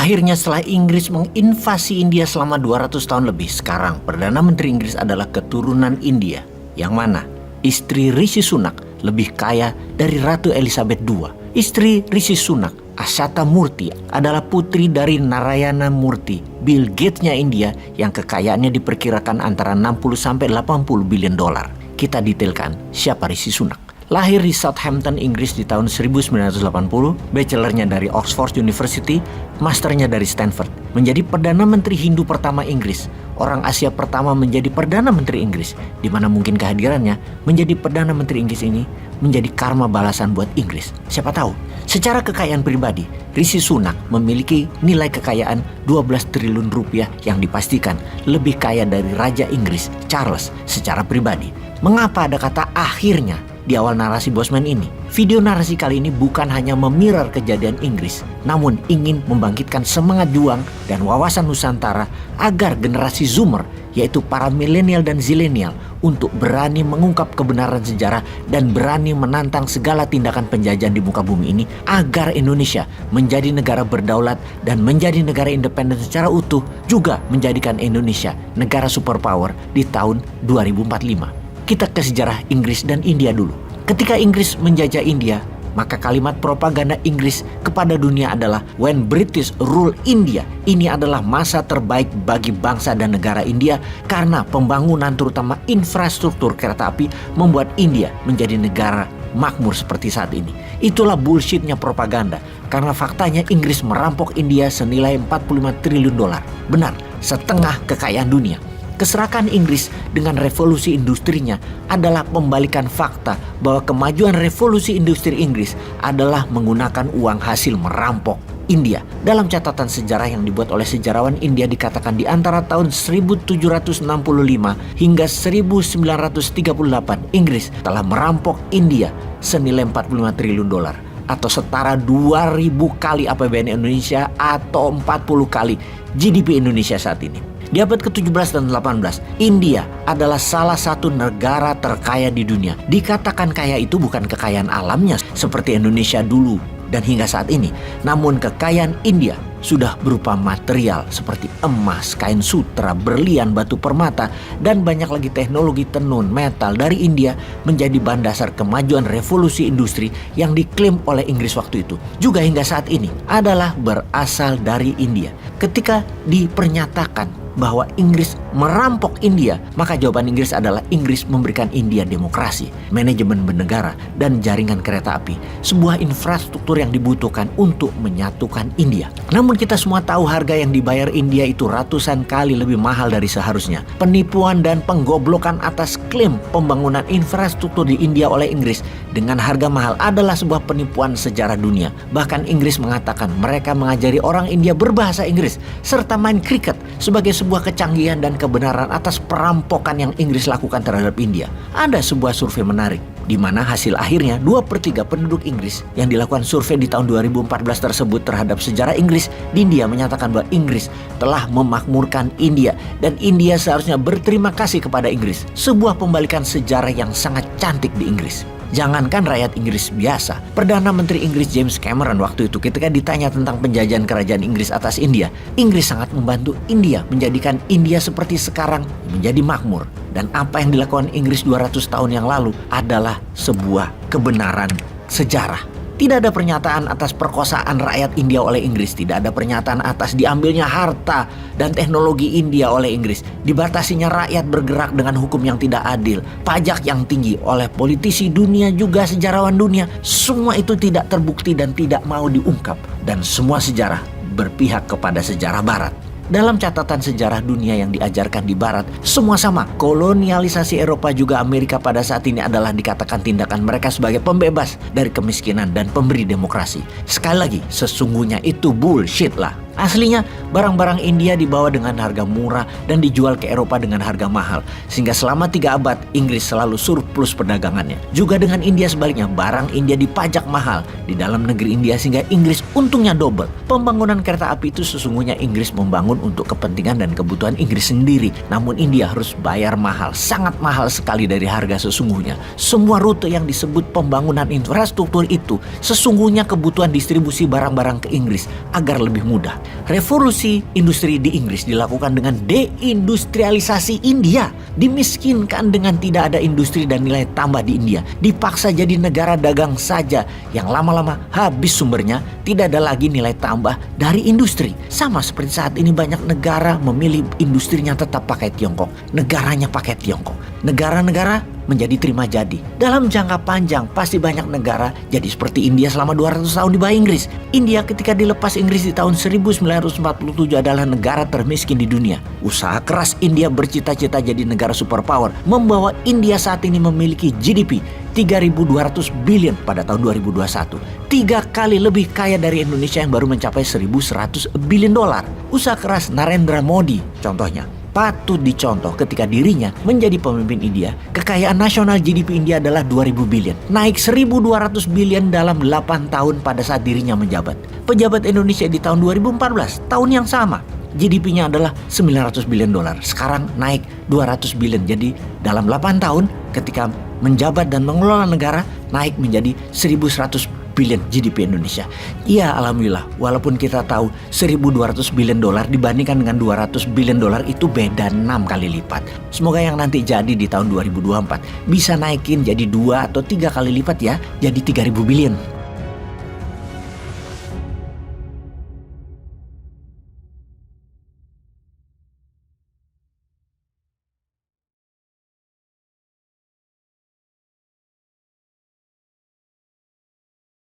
Akhirnya setelah Inggris menginvasi India selama 200 tahun lebih, sekarang Perdana Menteri Inggris adalah keturunan India. Yang mana istri Rishi Sunak lebih kaya dari Ratu Elizabeth II. Istri Rishi Sunak, Ashata Murthy, adalah putri dari Narayana Murthy, Bill Gates-nya India yang kekayaannya diperkirakan antara 60-80 billion dolar. Kita detailkan siapa Rishi Sunak. Lahir di Southampton, Inggris di tahun 1980, bachelornya dari Oxford University, masternya dari Stanford. Menjadi Perdana Menteri Hindu pertama Inggris, orang Asia pertama menjadi Perdana Menteri Inggris, di mana mungkin kehadirannya menjadi Perdana Menteri Inggris ini menjadi karma balasan buat Inggris. Siapa tahu. Secara kekayaan pribadi, Rishi Sunak memiliki nilai kekayaan 12 triliun rupiah yang dipastikan lebih kaya dari Raja Inggris Charles secara pribadi. Mengapa ada kata akhirnya di awal narasi Bosman ini? Video narasi kali ini bukan hanya memirror kejadian Inggris, namun ingin membangkitkan semangat juang dan wawasan Nusantara agar generasi Zoomer, yaitu para milenial dan zilenial, untuk berani mengungkap kebenaran sejarah dan berani menantang segala tindakan penjajahan di muka bumi ini agar Indonesia menjadi negara berdaulat dan menjadi negara independen secara utuh, juga menjadikan Indonesia negara superpower di tahun 2045. Kita ke sejarah Inggris dan India dulu. Ketika Inggris menjajah India, maka kalimat propaganda Inggris kepada dunia adalah "When British rule India". Ini adalah masa terbaik bagi bangsa dan negara India karena pembangunan terutama infrastruktur kereta api membuat India menjadi negara makmur seperti saat ini. Itulah bullshitnya propaganda, karena faktanya Inggris merampok India senilai 45 triliun dolar. Benar, setengah kekayaan dunia. Keserakan Inggris dengan revolusi industrinya adalah pembalikan fakta bahwa kemajuan revolusi industri Inggris adalah menggunakan uang hasil merampok India. Dalam catatan sejarah yang dibuat oleh sejarawan India dikatakan di antara tahun 1765 hingga 1938 Inggris telah merampok India senilai 45 triliun dolar atau setara 2000 kali APBN Indonesia atau 40 kali GDP Indonesia saat ini. Di abad ke-17 dan 18, India adalah salah satu negara terkaya di dunia. Dikatakan kaya itu bukan kekayaan alamnya seperti Indonesia dulu dan hingga saat ini. Namun kekayaan India sudah berupa material seperti emas, kain sutra, berlian, batu permata, dan banyak lagi teknologi tenun, metal dari India menjadi bahan dasar kemajuan revolusi industri yang diklaim oleh Inggris waktu itu. Juga hingga saat ini adalah berasal dari India. Ketika dipernyatakan bahwa Inggris merampok India, maka jawaban Inggris adalah Inggris memberikan India demokrasi, manajemen bernegara, dan jaringan kereta api, sebuah infrastruktur yang dibutuhkan untuk menyatukan India. Namun kita semua tahu harga yang dibayar India itu ratusan kali lebih mahal dari seharusnya. Penipuan dan penggoblokan atas klaim pembangunan infrastruktur di India oleh Inggris dengan harga mahal adalah sebuah penipuan sejarah dunia. Bahkan Inggris mengatakan mereka mengajari orang India berbahasa Inggris serta main kriket sebagai sebuah kecanggihan dan kebenaran atas perampokan yang Inggris lakukan terhadap India. Ada sebuah survei menarik di mana hasil akhirnya 2/3 penduduk Inggris yang dilakukan survei di tahun 2014 tersebut terhadap sejarah Inggris di India menyatakan bahwa Inggris telah memakmurkan India dan India seharusnya berterima kasih kepada Inggris. Sebuah pembalikan sejarah yang sangat cantik di Inggris. Jangankan rakyat Inggris biasa, Perdana Menteri Inggris James Cameron waktu itu ketika ditanya tentang penjajahan kerajaan Inggris atas India, Inggris sangat membantu India menjadikan India seperti sekarang menjadi makmur. Dan apa yang dilakukan Inggris 200 tahun yang lalu adalah sebuah kebenaran sejarah. Tidak ada pernyataan atas perkosaan rakyat India oleh Inggris. Tidak ada pernyataan atas diambilnya harta dan teknologi India oleh Inggris. Dibatasinya rakyat bergerak dengan hukum yang tidak adil. Pajak yang tinggi oleh politisi dunia juga sejarawan dunia. Semua itu tidak terbukti dan tidak mau diungkap. Dan semua sejarah berpihak kepada sejarah Barat. Dalam catatan sejarah dunia yang diajarkan di Barat, semua sama. Kolonialisasi Eropa juga Amerika pada saat ini adalah dikatakan tindakan mereka sebagai pembebas dari kemiskinan dan pemberi demokrasi. Sekali lagi, sesungguhnya itu bullshit lah. Aslinya, barang-barang India dibawa dengan harga murah dan dijual ke Eropa dengan harga mahal. Sehingga selama 3 abad, Inggris selalu surplus perdagangannya. Juga dengan India sebaliknya, barang India dipajak mahal di dalam negeri India sehingga Inggris untungnya double. Pembangunan kereta api itu sesungguhnya Inggris membangun untuk kepentingan dan kebutuhan Inggris sendiri. Namun India harus bayar mahal, sangat mahal sekali dari harga sesungguhnya. Semua rute yang disebut pembangunan infrastruktur itu sesungguhnya kebutuhan distribusi barang-barang ke Inggris agar lebih mudah. Revolusi industri di Inggris dilakukan dengan deindustrialisasi India. Dimiskinkan dengan tidak ada industri dan nilai tambah di India. Dipaksa jadi negara dagang saja yang lama-lama habis sumbernya, tidak ada lagi nilai tambah dari industri. Sama seperti saat ini banyak negara memilih industrinya tetap pakai Tiongkok. Negaranya pakai Tiongkok. Negara-negara menjadi terima jadi. Dalam jangka panjang pasti banyak negara jadi seperti India selama 200 tahun di bawah Inggris. India ketika dilepas Inggris di tahun 1947 adalah negara termiskin di dunia. Usaha keras India bercita-cita jadi negara superpower membawa India saat ini memiliki GDP 3.200 billion pada tahun 2021. 3 kali lebih kaya dari Indonesia yang baru mencapai 1.100 billion dolar. Usaha keras Narendra Modi contohnya patut dicontoh ketika dirinya menjadi pemimpin India. Kekayaan nasional GDP India adalah 2.000 billion. Naik 1.200 billion dalam 8 tahun pada saat dirinya menjabat. Pejabat Indonesia di tahun 2014, tahun yang sama, GDP-nya adalah 900 billion dolar. Sekarang naik 200 billion. Jadi dalam 8 tahun ketika menjabat dan mengelola negara, naik menjadi 1.100 billion GDP Indonesia. Iya, alhamdulillah, walaupun kita tahu 1.200 billion dolar dibandingkan dengan 200 billion dolar itu beda 6 kali lipat. Semoga yang nanti jadi di tahun 2024 bisa naikin jadi 2 atau 3 kali lipat ya, jadi 3.000 billion.